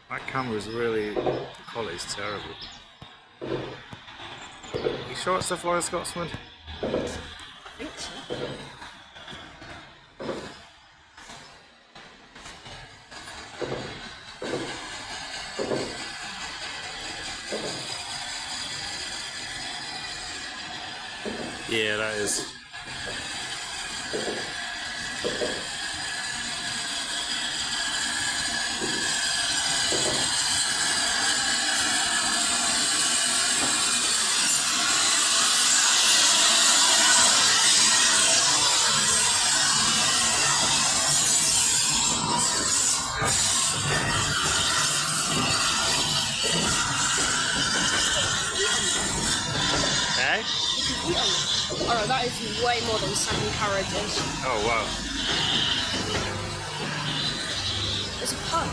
That camera is really, the quality's terrible. You sure it's the Flying Scotsman? I think so. Yeah, that is. Hey? Oh, that is way more than 7 carriages. Oh wow. There's a pub.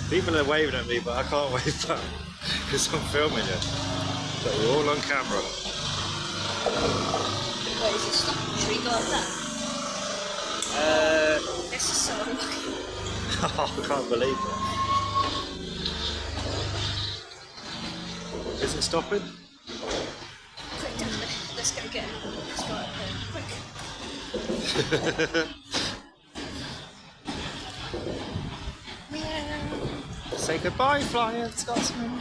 People are waving at me, but I can't wave back because I'm filming it. But you're all on camera. Wait, is it stopping? Should we go like that? This is so unlucky. I can't believe it. Is it stopping? Quick, down there. Let's go get him. Let's go up there. Quick. Meow. Say goodbye, Flying Scotsman.